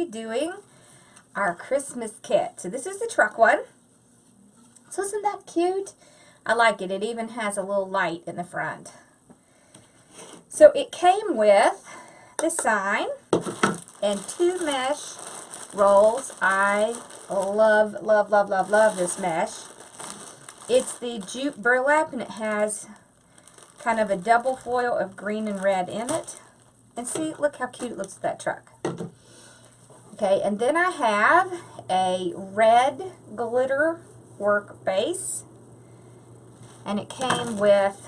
be doing our Christmas kit. So this is the truck one. So isn't that cute? I like it. It even has a little light in the front. So it came with the sign and 2 mesh rolls. I love, love, love, love, love this mesh. It's the Jute burlap, and it has kind of a double foil of green and red in it. And see, look how cute it looks with that truck. Okay, and then I have a red glitter work base. And it came with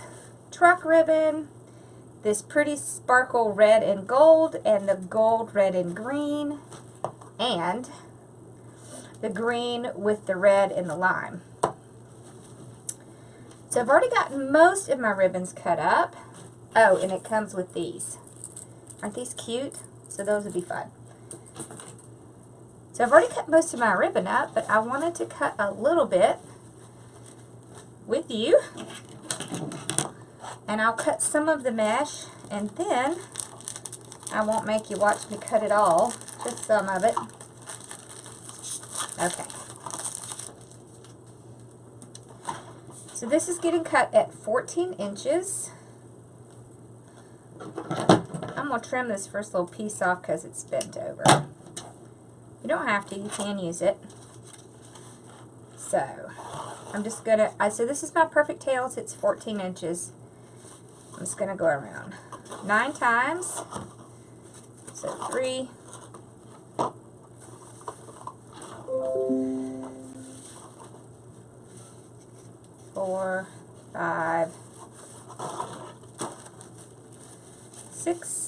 truck ribbon, this pretty sparkle red and gold, and the gold, red, and green, and the green with the red and the lime. So I've already gotten most of my ribbons cut up. Oh, and it comes with these. Aren't these cute? So those would be fun. So I've already cut most of my ribbon up, but I wanted to cut a little bit with you. And I'll cut some of the mesh, and then I won't make you watch me cut it all, just some of it. Okay. So this is getting cut at 14 inches. I'm going to trim this first little piece off because it's bent over. You don't have to, you can use it. So I'm just going to, so this is my perfect tails, it's 14 inches. I'm just going to go around 9 times. So 3, 4, 5, 6.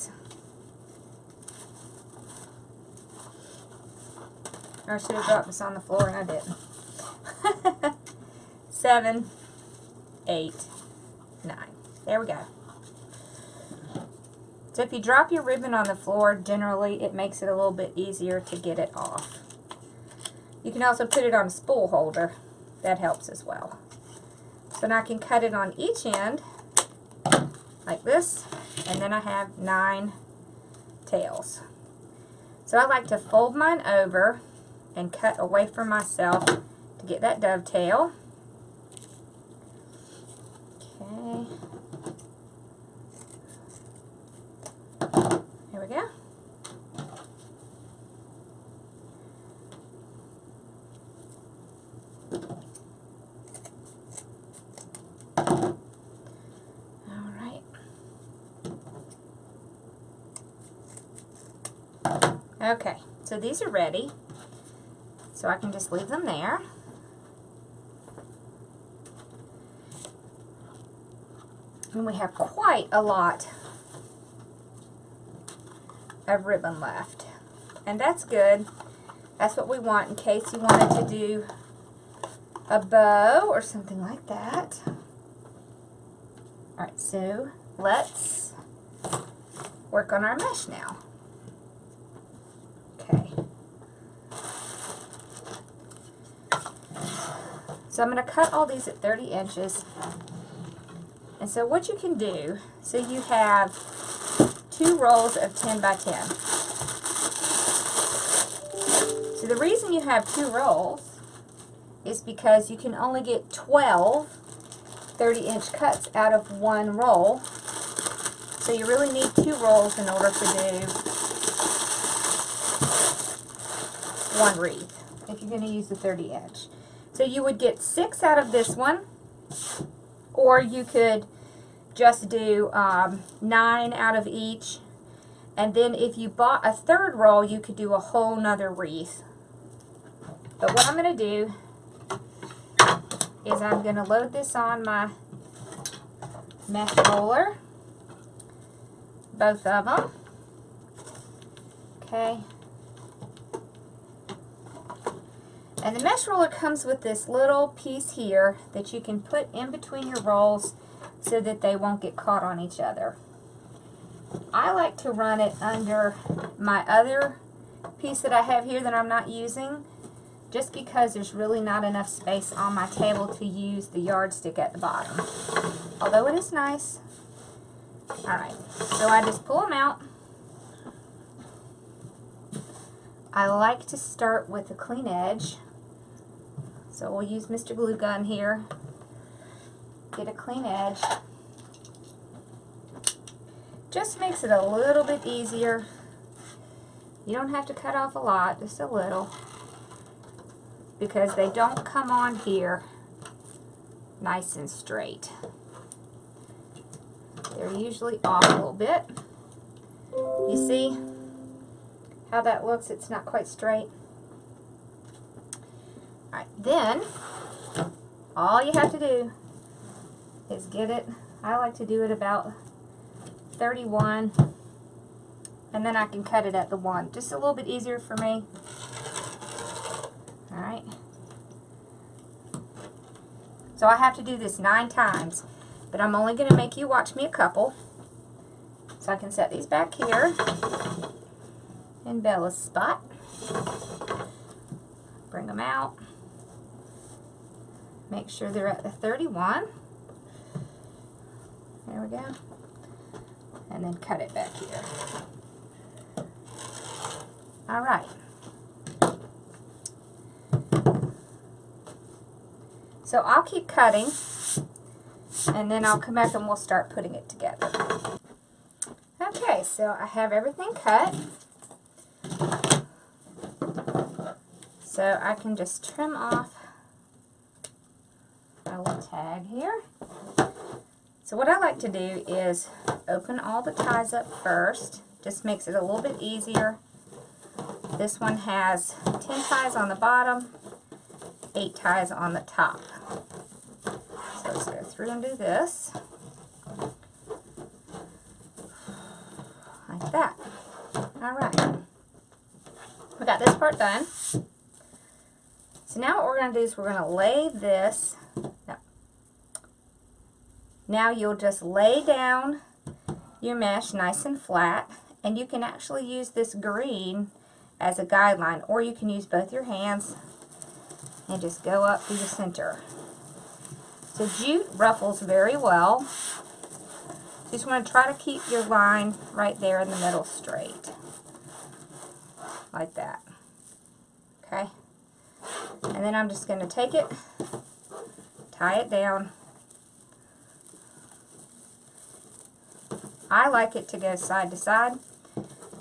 I should have dropped this on the floor and I didn't. 7, 8, 9. There we go. So if you drop your ribbon on the floor, generally it makes it a little bit easier to get it off. You can also put it on a spool holder. That helps as well. So now I can cut it on each end like this, and then I have 9 tails. So I like to fold mine over and cut away from myself to get that dovetail. Okay. Here we go. Alright. Okay, so these are ready. So I can just leave them there. And we have quite a lot of ribbon left. And that's good. That's what we want in case you wanted to do a bow or something like that. Alright, so let's work on our mesh now. Okay. So I'm going to cut all these at 30 inches. And so what you can do, so you have 2 rolls of 10 by 10. So the reason you have 2 rolls is because you can only get 12 30-inch cuts out of 1 roll. So you really need 2 rolls in order to do 1 wreath, if you're going to use the 30-inch. So you would get 6 out of this one, or you could just do 9 out of each. And then if you bought a 3rd roll, you could do a whole nother wreath. But what I'm going to do is I'm going to load this on my mesh roller. Both of them. Okay. And the mesh roller comes with this little piece here that you can put in between your rolls so that they won't get caught on each other. I like to run it under my other piece that I have here that I'm not using, just because there's really not enough space on my table to use the yardstick at the bottom. Although it is nice. Alright, so I just pull them out. I like to start with a clean edge. So we'll use Mr. Glue Gun here. Get a clean edge. Just makes it a little bit easier. You don't have to cut off a lot, just a little, because they don't come on here nice and straight. They're usually off a little bit. You see how that looks? It's not quite straight. Alright, then all you have to do is get it, I like to do it about 31, and then I can cut it at the 1. Just a little bit easier for me. Alright. So I have to do this 9 times, but I'm only going to make you watch me a couple. So I can set these back here in Bella's spot. Bring them out. Make sure they're at the 31. There we go. And then cut it back here. Alright. So I'll keep cutting, and then I'll come back and we'll start putting it together. Okay, so I have everything cut. So I can just trim off my little tag here. So what I like to do is open all the ties up first. Just makes it a little bit easier. This one has 10 ties on the bottom, 8 ties on the top. So let's go through and do this. Like that. Alright. We got this part done. So now what we're going to do is we're going to lay this. Now you'll just lay down your mesh nice and flat, and you can actually use this green as a guideline, or you can use both your hands and just go up through the center. So jute ruffles very well. Just want to try to keep your line right there in the middle straight. Like that. Okay? And then I'm just going to take it, tie it down. I like it to go side to side.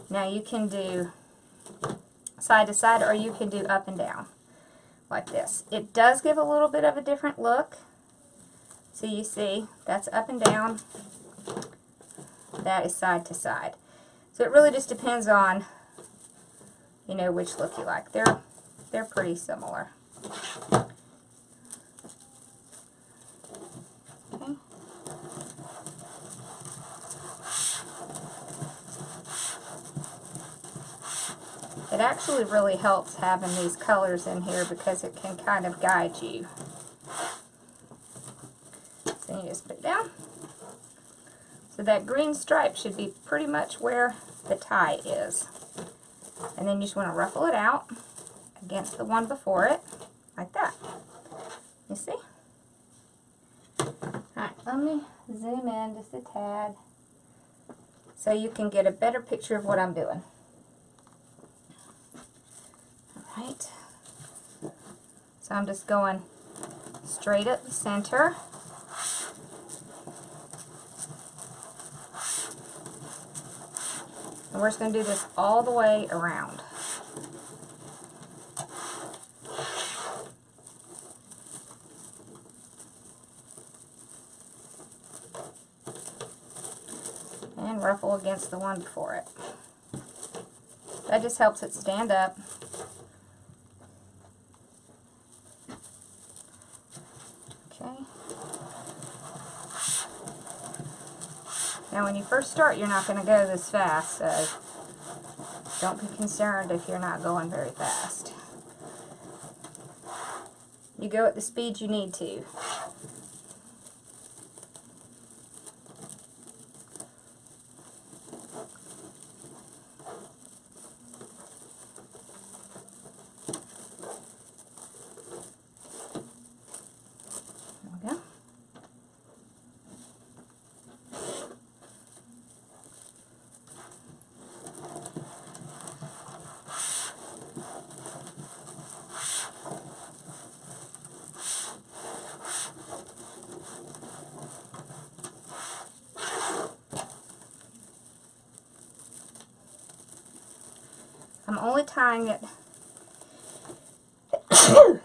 Now you can do side to side, or you can do up and down like this. It does give a little bit of a different look. So you see, that's up and down. That is side to side. So it really just depends on, you know, which look you like. They're pretty similar. Okay. It actually really helps having these colors in here because it can kind of guide you. So you just put it down. So that green stripe should be pretty much where the tie is. And then you just want to ruffle it out against the one before it, like that. You see? Alright, let me zoom in just a tad so you can get a better picture of what I'm doing. Alright. So I'm just going straight up the center. And we're just going to do this all the way around. And ruffle against the one before it. That just helps it stand up. Okay. Now when you first start, you're not going to go this fast, so don't be concerned if you're not going very fast. You go at the speed you need to. only tying it,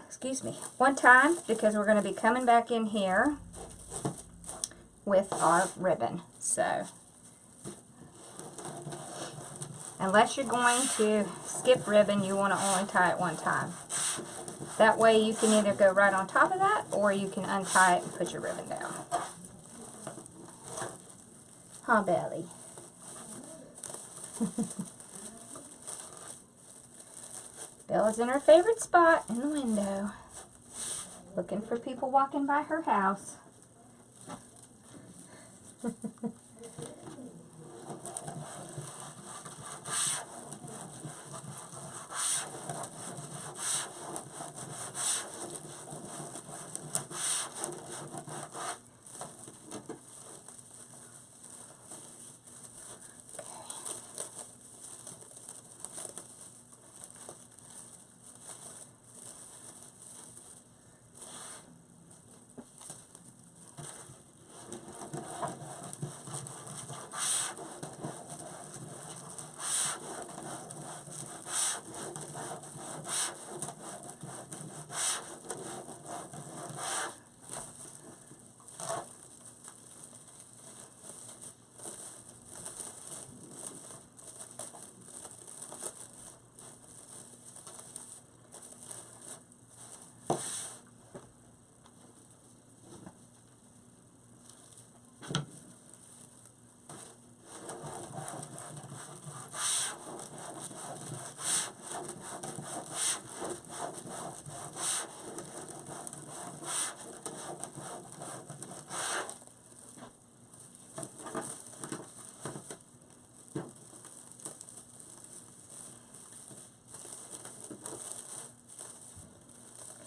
excuse me, one time because we're going to be coming back in here with our ribbon. So, unless you're going to skip ribbon, you want to only tie it one time. That way you can either go right on top of that, or you can untie it and put your ribbon down. Huh, Belly? Bella's in her favorite spot in the window, looking for people walking by her house.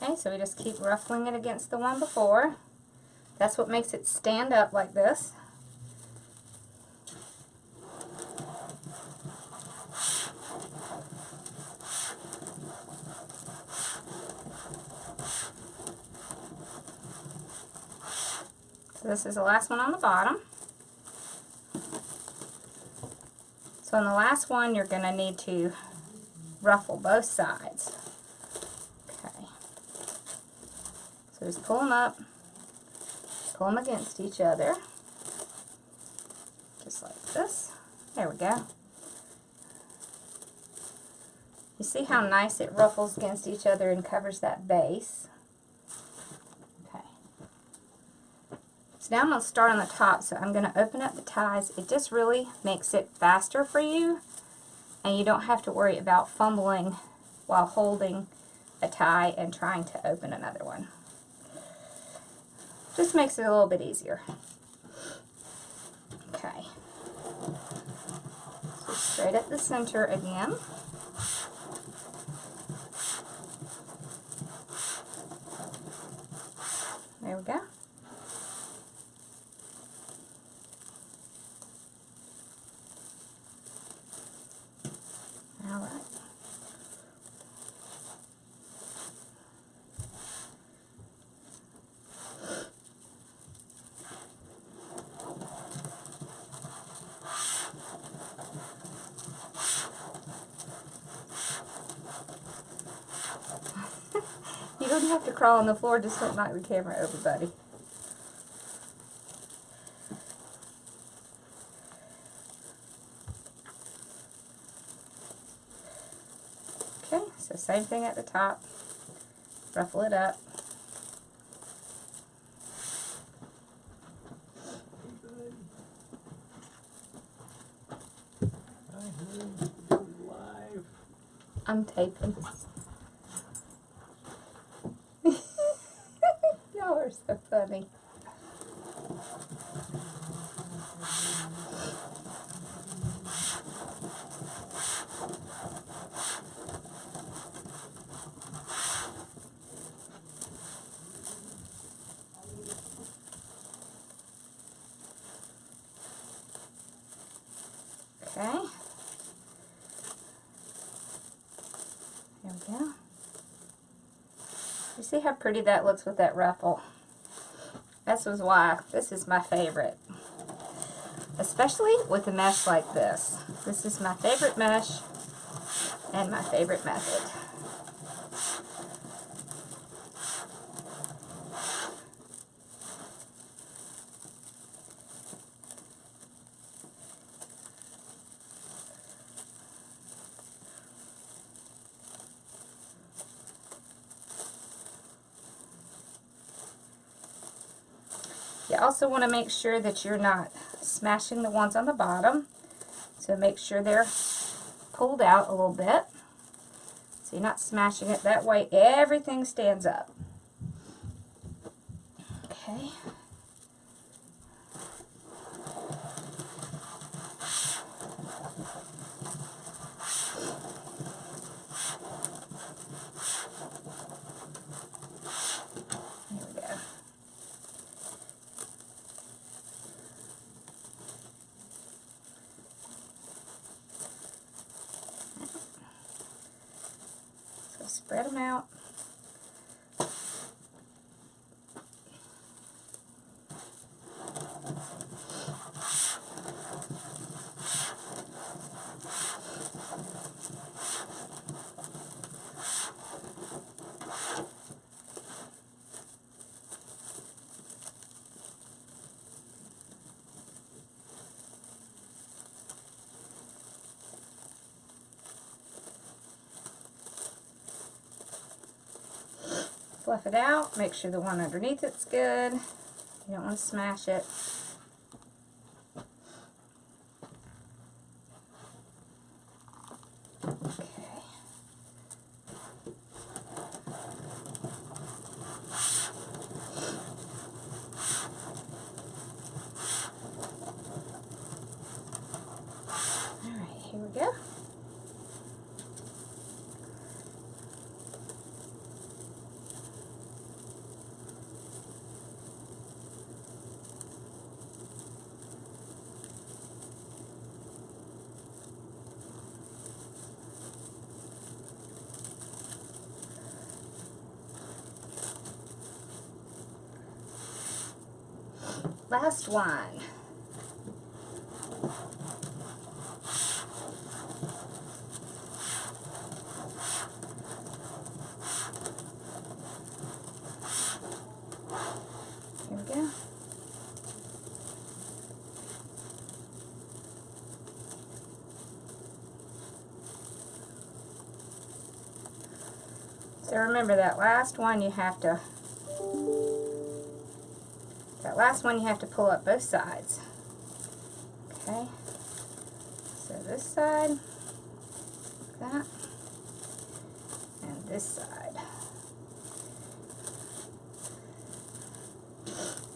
Okay, so we just keep ruffling it against the one before. That's what makes it stand up like this. So this is the last one on the bottom. So on the last one, you're going to need to ruffle both sides. Okay. So just pull them up, pull them against each other, just like this. There we go. You see how nice it ruffles against each other and covers that base. Okay. So now I'm going to start on the top, so I'm going to open up the ties. It just really makes it faster for you, and you don't have to worry about fumbling while holding a tie and trying to open another one. Just makes it a little bit easier. Okay. So straight at the center again. There we go. All right. You don't have to crawl on the floor, just don't knock the camera over, buddy. Okay, so same thing at the top. Ruffle it up. I'm taping. Y'all are so funny. Okay. There we go. You see how pretty that looks with that ruffle? This is why this is my favorite. Especially with a mesh like this. This is my favorite mesh. and my favorite method. You also want to make sure that you're not smashing the ones on the bottom. So make sure they're pulled out a little bit. So you're not smashing it. That way everything stands up. Okay. There we go. So spread them out. Fluff it out. Make sure the one underneath it's good. You don't want to smash it. Okay. All right, here we go. Last one. Here we go. So remember that last one you have to pull up both sides. Okay. So this side, like that, and this side.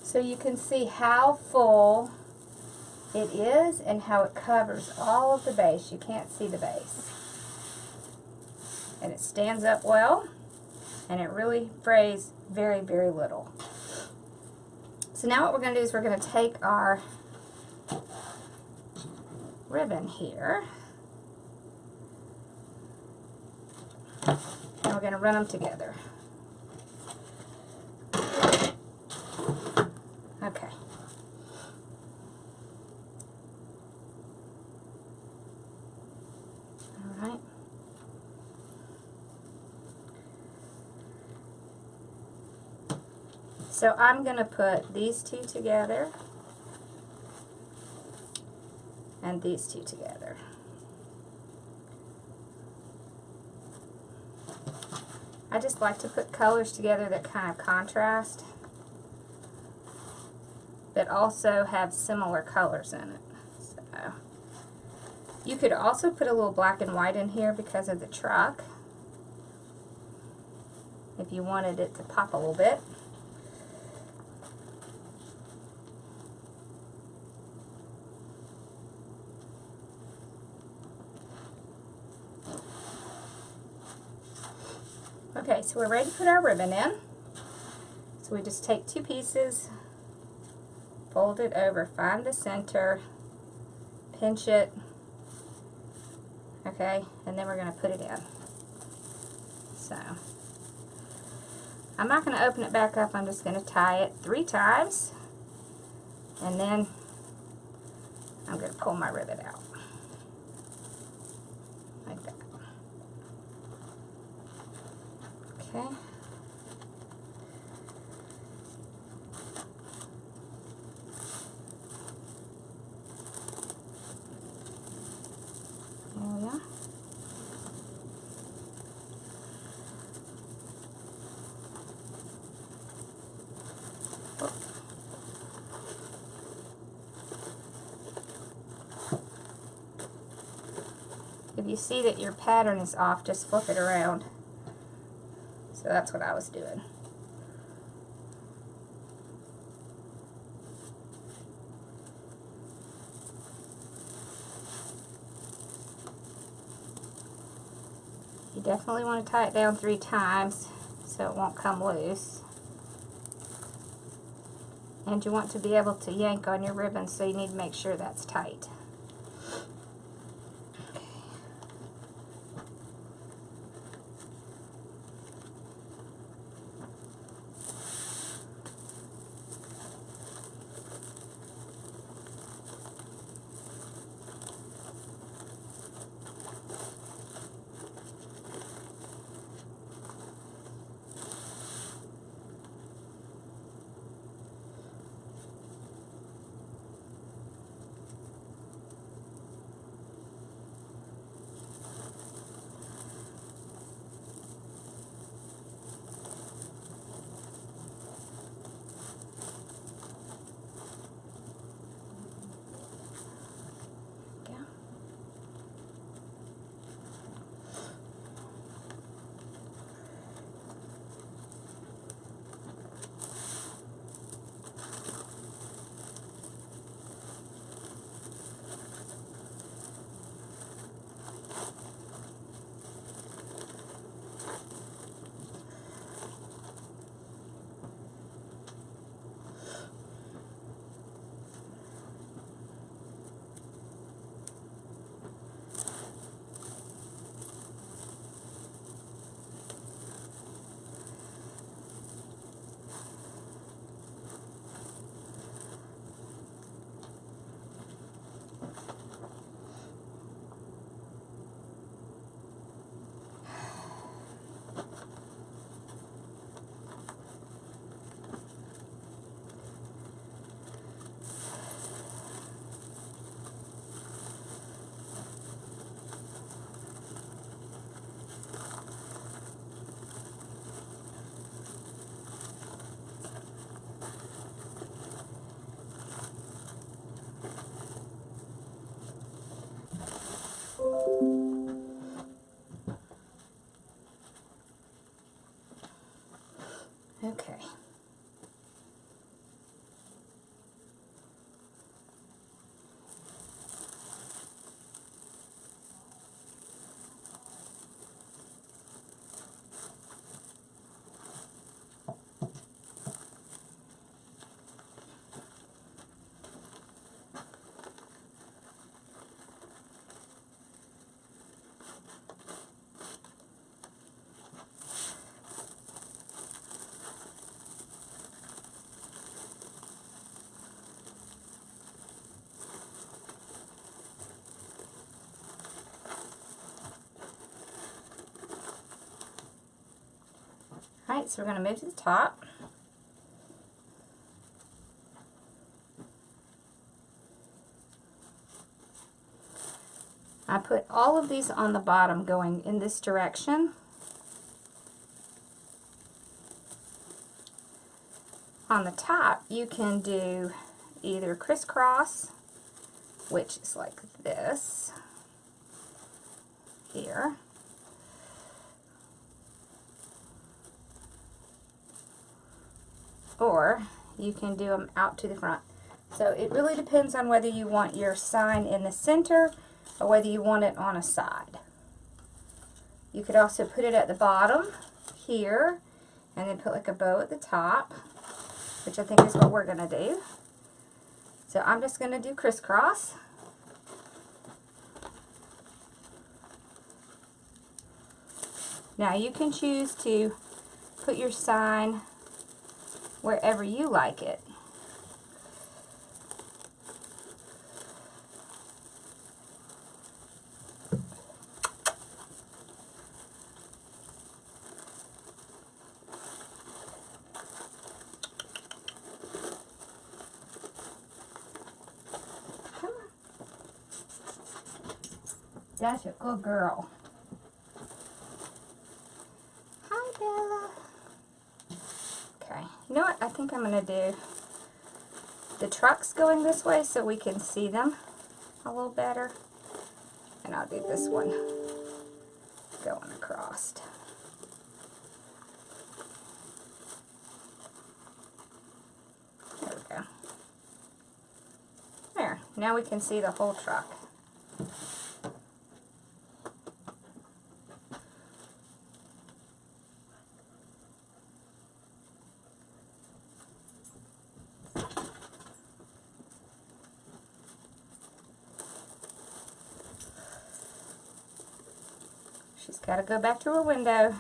So you can see how full it is and how it covers all of the base. You can't see the base. And it stands up well, and it really frays very, very little. So now what we're going to do is we're going to take our ribbon here, and we're going to run them together. Okay. All right. So I'm going to put these two together and these two together. I just like to put colors together that kind of contrast, but also have similar colors in it. So you could also put a little black and white in here because of the truck, if you wanted it to pop a little bit. Okay, so we're ready to put our ribbon in. So we just take two pieces, fold it over, find the center, pinch it, okay, and then we're going to put it in. So I'm not going to open it back up, I'm just going to tie it 3 times, and then I'm going to pull my ribbon out, like that. Okay. There we are. If you see that your pattern is off, just flip it around. So that's what I was doing. You definitely want to tie it down 3 times so it won't come loose. And you want to be able to yank on your ribbon, so you need to make sure that's tight. Okay. Alright, so we're going to move to the top. I put all of these on the bottom going in this direction. On the top, you can do either crisscross, which is like this here, or you can do them out to the front. So it really depends on whether you want your sign in the center or whether you want it on a side. You could also put it at the bottom here and then put like a bow at the top, which I think is what we're going to do. So I'm just going to do crisscross. Now you can choose to put your sign wherever you like it. That's a good girl. Hi, Bella. Okay, you know what? I think I'm going to do the trucks going this way so we can see them a little better. And I'll do this one going across. There we go. There, now we can see the whole truck. She's got to go back to her window.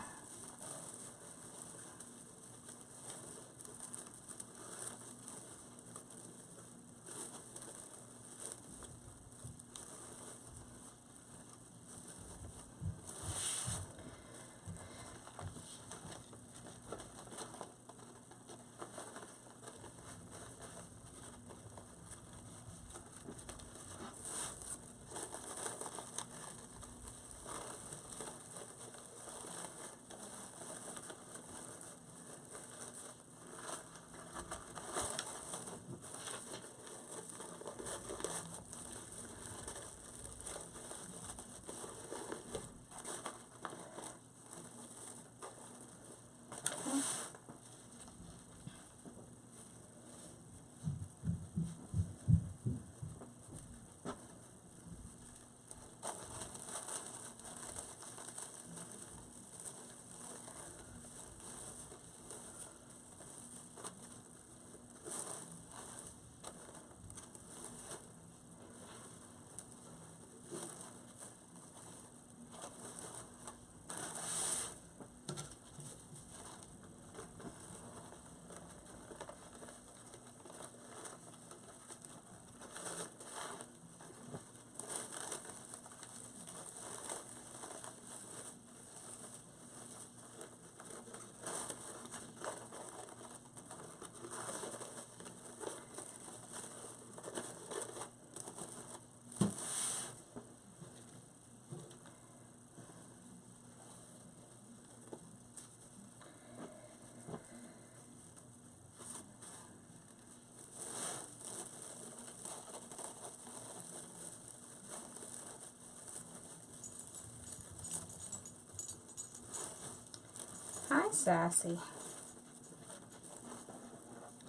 Hi, Sassy. You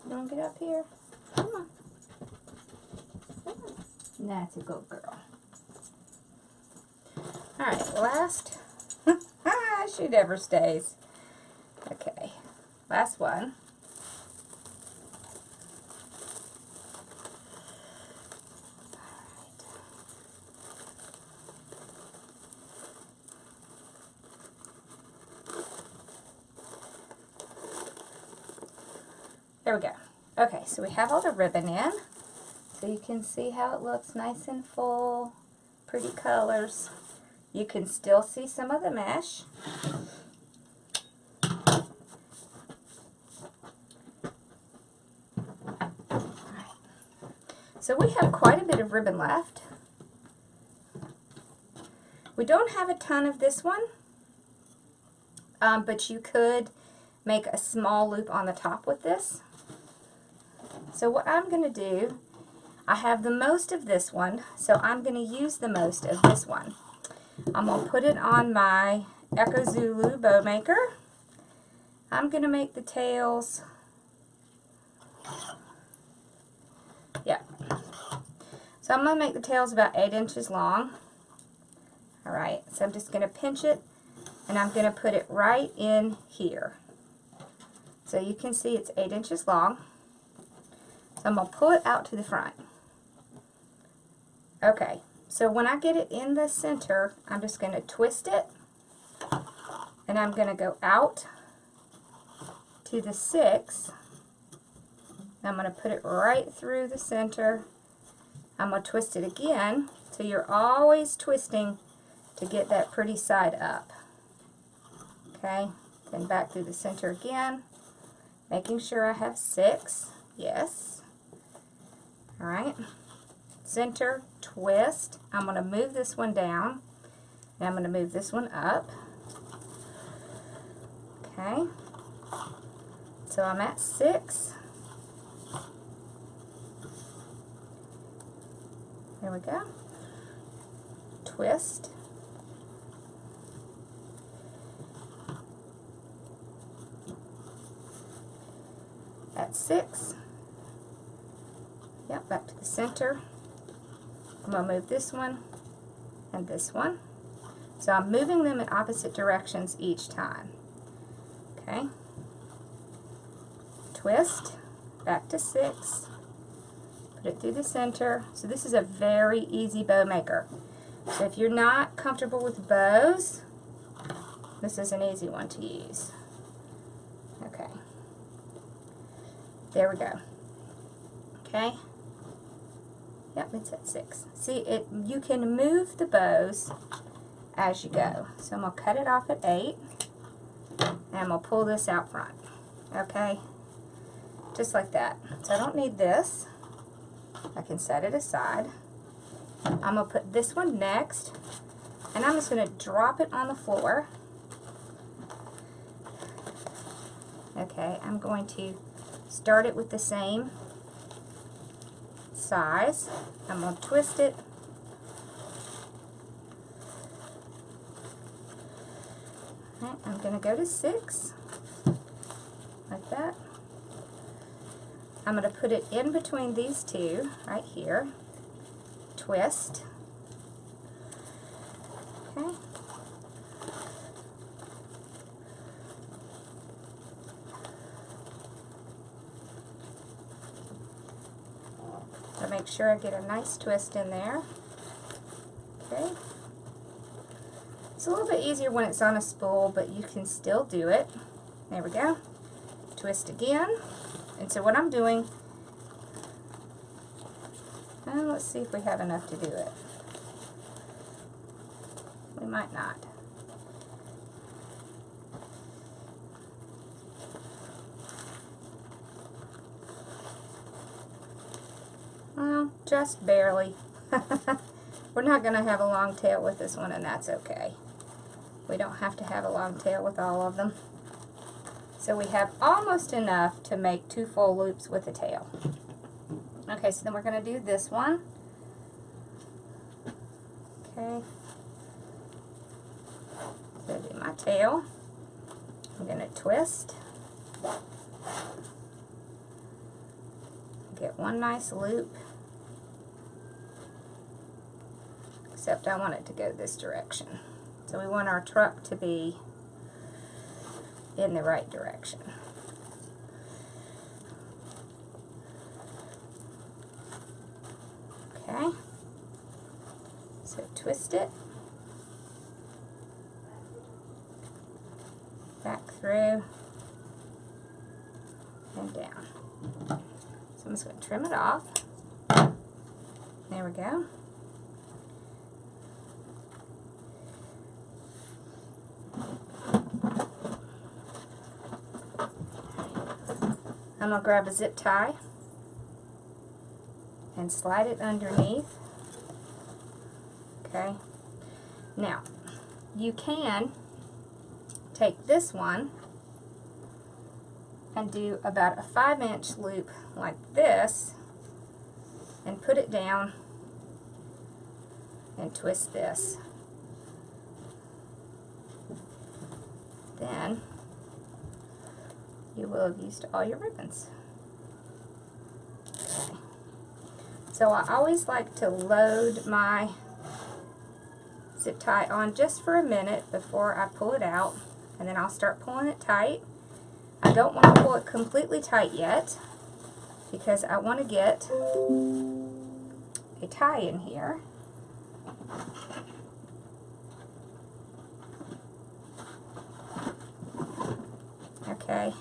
want to get up here? Come on. Come on. That's a good girl. Alright, last. She never stays. Okay, last one. There we go. Okay, so we have all the ribbon in. So you can see how it looks nice and full. Pretty colors. You can still see some of the mesh. So we have quite a bit of ribbon left. We don't have a ton of this one, but you could make a small loop on the top with this. So what I'm going to do, I have the most of this one, so I'm going to use the most of this one. I'm going to put it on my Echo Zulu bow maker. I'm going to make the tails, yeah. So I'm going to make the tails about 8 inches long. Alright, so I'm just going to pinch it and I'm going to put it right in here. So you can see it's 8 inches long. So I'm going to pull it out to the front. Okay, so when I get it in the center, I'm just going to twist it and I'm going to go out to the 6. I'm going to put it right through the center. I'm going to twist it again, so you're always twisting to get that pretty side up. Okay, then back through the center again, making sure I have 6. Yes. Alright, center, twist. I'm going to move this one down. And I'm going to move this one up. Okay. So I'm at 6. There we go. Twist. At 6. Yep, back to the center. I'm going to move this one and this one. So I'm moving them in opposite directions each time. Okay. Twist, back to 6. Put it through the center. So this is a very easy bow maker. So if you're not comfortable with bows, this is an easy one to use. Okay. There we go. Okay. Yep, it's at 6. See, you can move the bows as you go. So I'm going to cut it off at 8. And I'm going to pull this out front. Okay. Just like that. So I don't need this. I can set it aside. I'm going to put this one next. And I'm just going to drop it on the floor. Okay, I'm going to start it with the same size. I'm going to twist it. Okay, I'm going to go to 6, like that. I'm going to put it in between these two, right here. Twist. Okay. So make sure I get a nice twist in there. Okay. It's a little bit easier when it's on a spool, but you can still do it. There we go. Twist again. And so what I'm doing, let's see if we have enough to do it. We might not. Well, just barely. We're not going to have a long tail with this one, and that's okay. We don't have to have a long tail with all of them. So we have almost enough to make 2 full loops with a tail. Okay, so then we're going to do this one. Okay. So do my tail. I'm going to twist. Get one nice loop. Except I want it to go this direction. So we want our truck to be in the right direction. Okay. So twist it. Back through and down. So I'm just going to trim it off. There we go. I'm going to grab a zip tie and slide it underneath. Okay. Now, you can take this one and do about a 5-inch loop like this and put it down and twist this. Then you will have used all your ribbons. Okay. So I always like to load my zip tie on just for a minute before I pull it out, and then I'll start pulling it tight. I don't want to pull it completely tight yet because I want to get a tie in here. Okay,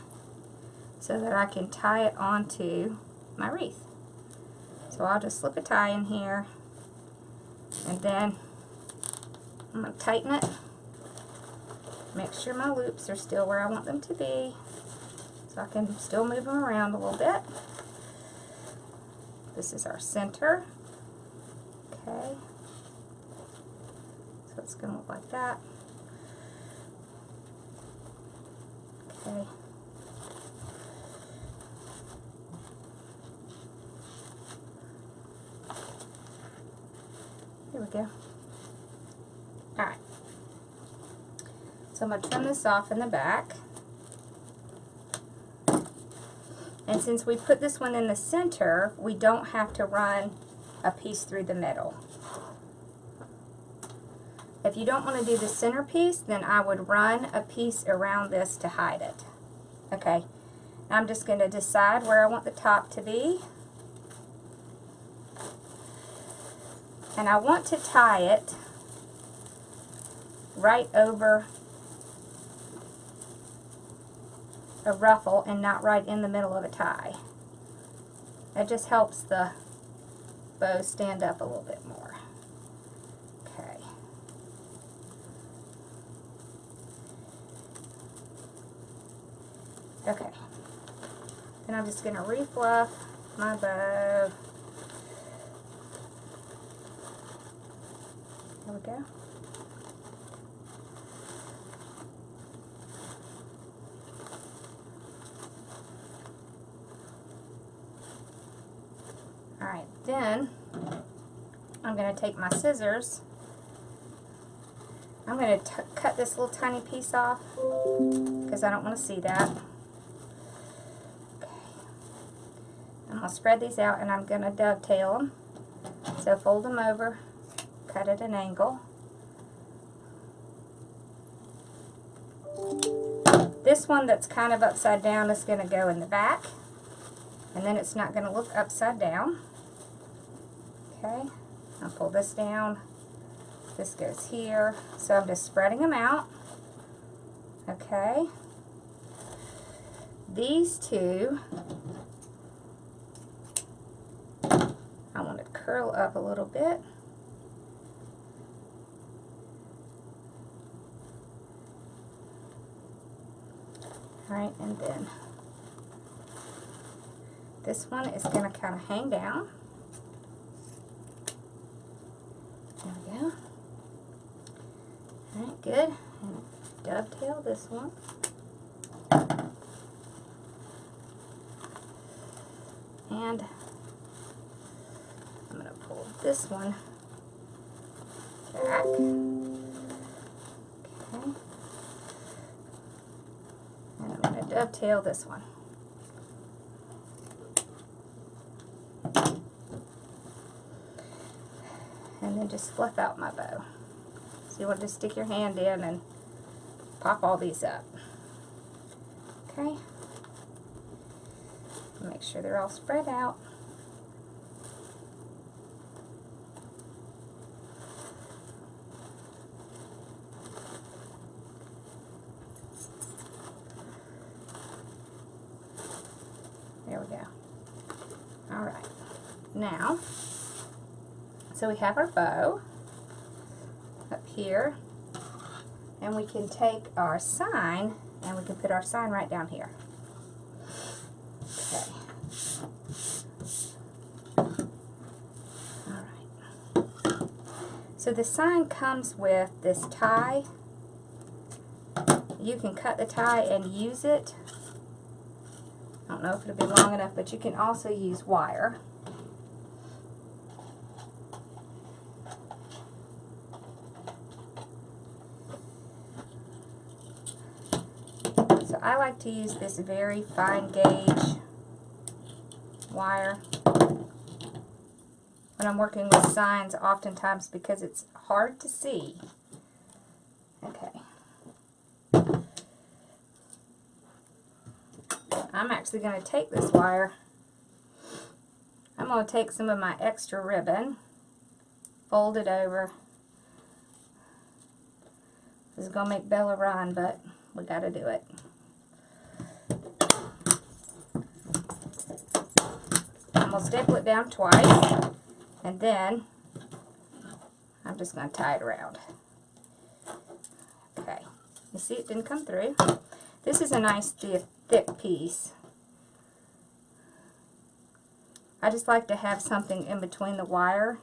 so that I can tie it onto my wreath. So I'll just slip a tie in here, and then I'm going to tighten it. Make sure my loops are still where I want them to be, so I can still move them around a little bit. This is our center. Okay. So So it's going to look like that. Okay. There we go. Alright. So I'm going to trim this off in the back. And since we put this one in the center, we don't have to run a piece through the middle. If you don't want to do the center piece, then I would run a piece around this to hide it. Okay, I'm just going to decide where I want the top to be. And I want to tie it right over a ruffle and not right in the middle of a tie. It just helps the bow stand up a little bit more. Okay. Okay. And I'm just going to refluff my bow. There we go. Alright, then I'm going to take my scissors. I'm going to cut this little tiny piece off because I don't want to see that. Okay. I'm going to spread these out and I'm going to dovetail them. So fold them over, cut at an angle. This one that's kind of upside down is going to go in the back. And then it's not going to look upside down. Okay, I'll pull this down. This goes here. So I'm just spreading them out. Okay. These two, I want to curl up a little bit. Alright, and then this one is going to kind of hang down. There we go. Alright, good. And dovetail this one. And I'm going to pull this one back. Okay. And I'm going to dovetail this one. And then just fluff out my bow. So you want to stick your hand in and pop all these up. Okay. Make sure they're all spread out. There we go. All right. Now, so we have our bow up here, and we can take our sign and we can put our sign right down here. Okay. Alright. So the sign comes with this tie. You can cut the tie and use it. I don't know if it'll be long enough, but you can also use wire. So I like to use this very fine gauge wire when I'm working with signs, oftentimes because it's hard to see. Okay. I'm actually going to take this wire. I'm going to take some of my extra ribbon, fold it over. This is going to make Bella run, but we got to do it. I'm going to staple it down twice, and then I'm just going to tie it around. Okay, you see it didn't come through. This is a nice thick piece. I just like to have something in between the wire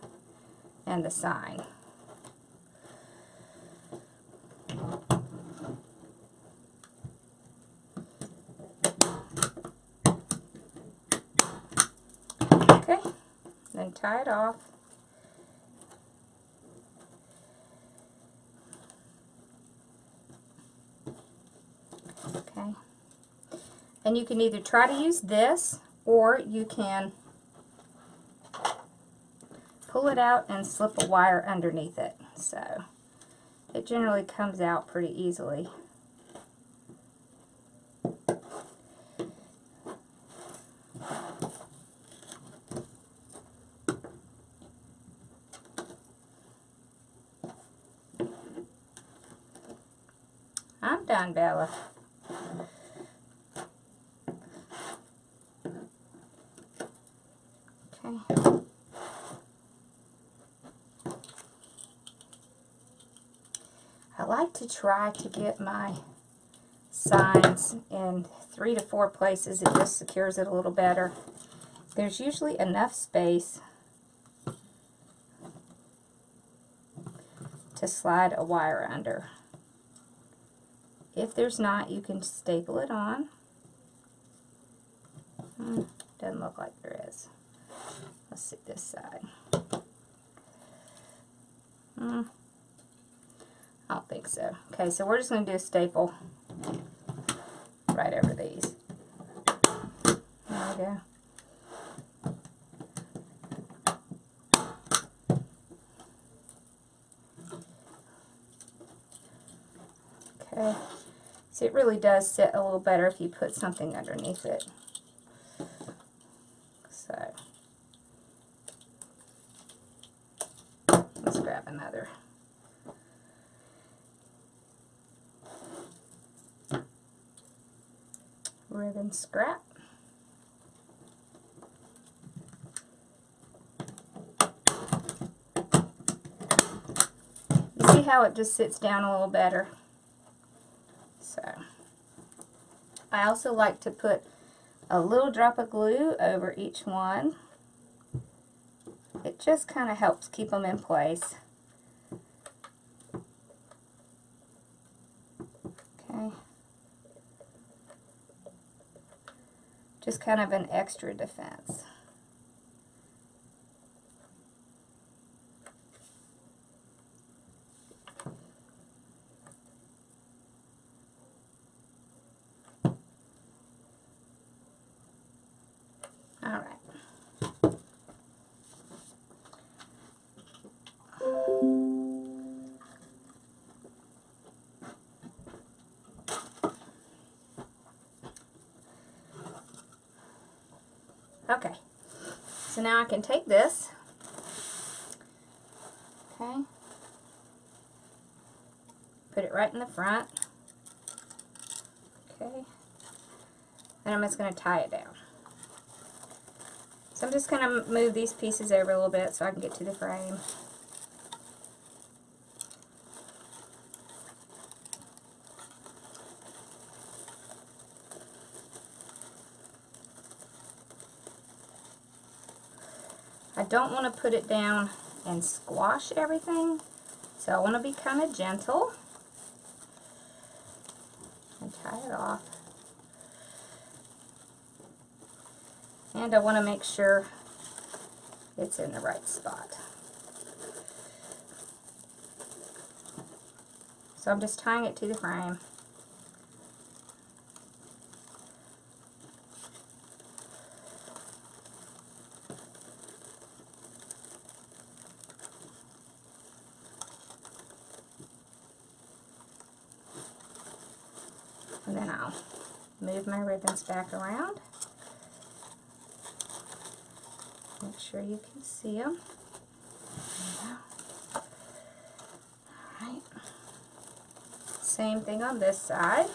and the sign. Okay, then tie it off. Okay, and you can either try to use this, or you can pull it out and slip a wire underneath it. So it generally comes out pretty easily. I'm done, Bella. Okay. I like to try to get my signs in 3 to 4 places. It just secures it a little better. There's usually enough space to slide a wire under. If there's not, you can staple it on. Doesn't look like there is. Let's see this side. I don't think so. Okay, so we're just going to do a staple right over these. There we go. Okay, so it really does sit a little better if you put something underneath it. So let's grab another. Ribbon scrap. You see how it just sits down a little better? So I also like to put a little drop of glue over each one. It just kind of helps keep them in place. Okay. Just kind of an extra defense. All right. Okay, so now I can take this, okay, put it right in the front, okay, and I'm just going to tie it down. So I'm just going to move these pieces over a little bit so I can get to the frame. I don't want to put it down and squash everything, so I want to be kind of gentle and tie it off. And I want to make sure it's in the right spot. So I'm just tying it to the frame. And then I'll move my ribbons back around. Make sure you can see them. Alright. Same thing on this side.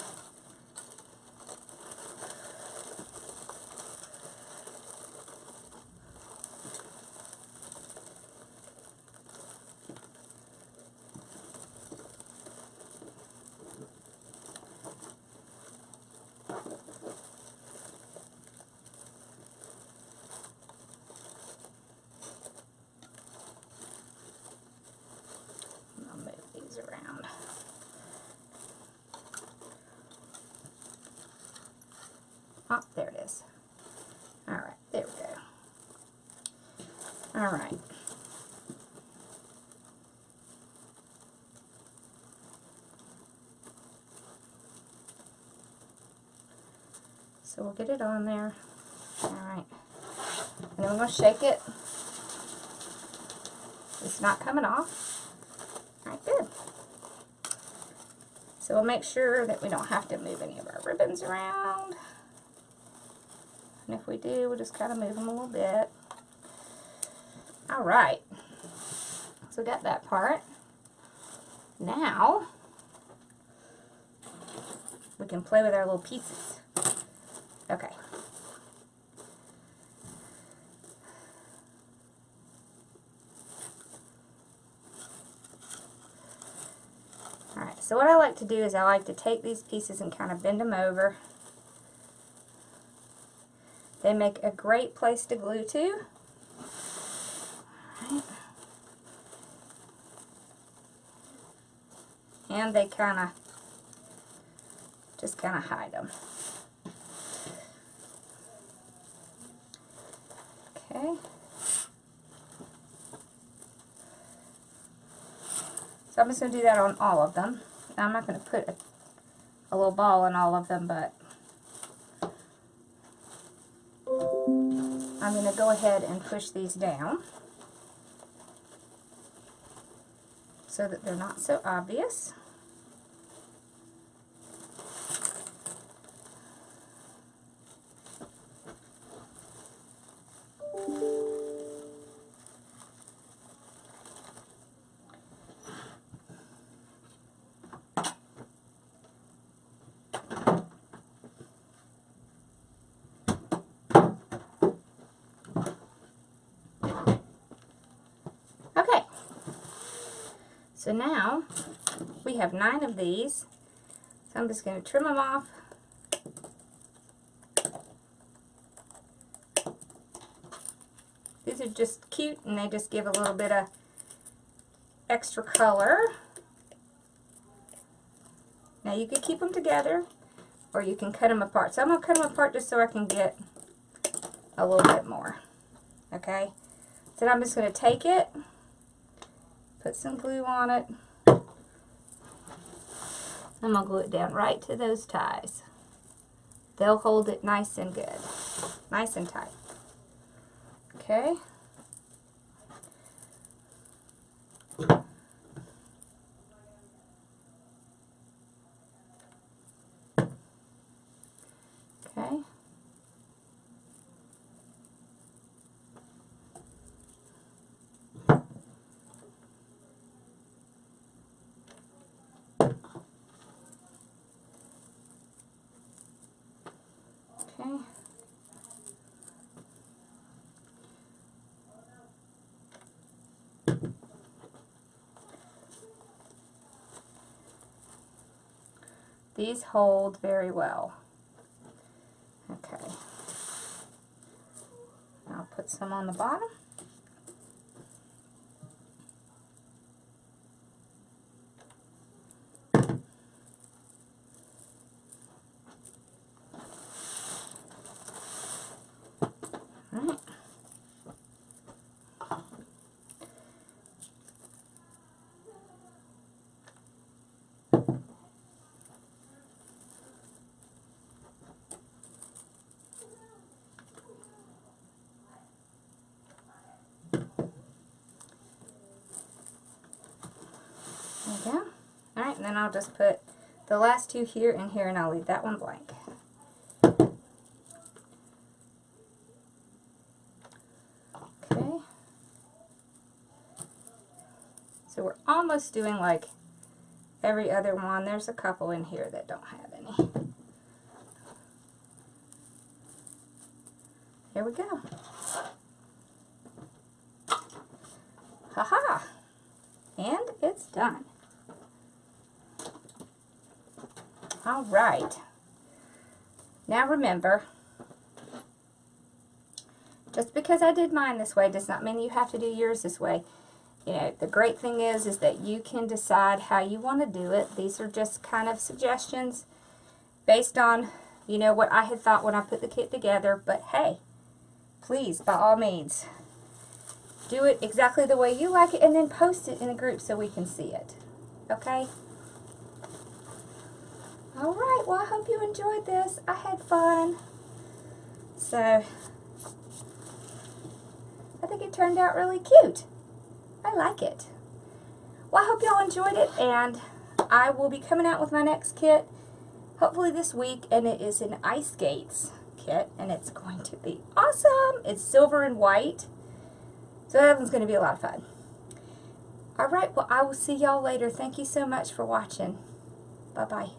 I'll move these around. Oh, there it is. All right, there we go. All right. So we'll get it on there. All right. And then we're going to shake it. It's not coming off. All right, good. So we'll make sure that we don't have to move any of our ribbons around. And if we do, we'll just kind of move them a little bit. All right. So we got that part. Now, we can play with our little pieces. Okay. Alright, so what I like to do is I like to take these pieces and kind of bend them over. They make a great place to glue to. Alright. And they just kind of hide them. Okay. So I'm just going to do that on all of them. Now I'm not going to put a little ball in all of them, but I'm going to go ahead and push these down so that they're not so obvious. Okay, so now we have 9 of these, so I'm just going to trim them off. These are just cute and they just give a little bit of extra color. Now you could keep them together or you can cut them apart. So I'm going to cut them apart just so I can get a little bit more. Okay, so I'm just going to take it, put some glue on it. I'm going to glue it down right to those ties. They'll hold it nice and good, nice and tight. Okay. Okay. Okay. These hold very well. Okay. I'll put some on the bottom. All right. There we go. Alright, and then I'll just put the last 2 here and here, and I'll leave that one blank. Okay. So we're almost doing like every other one. There's a couple in here that don't have any. Here we go. Haha! And it's done. All right. Now remember, just because I did mine this way does not mean you have to do yours this way. You know, the great thing is that you can decide how you want to do it. These are just kind of suggestions based on you know, what I had thought when I put the kit together, but hey, please, by all means, do it exactly the way you like it, and then post it in a group so we can see it. Okay? Alright, well, I hope you enjoyed this. I had fun. So, I think it turned out really cute. I like it. Well, I hope y'all enjoyed it, and I will be coming out with my next kit hopefully this week, and it is an Ice Skates kit, and it's going to be awesome. It's silver and white, so that one's going to be a lot of fun. Alright, well, I will see y'all later. Thank you so much for watching. Bye-bye.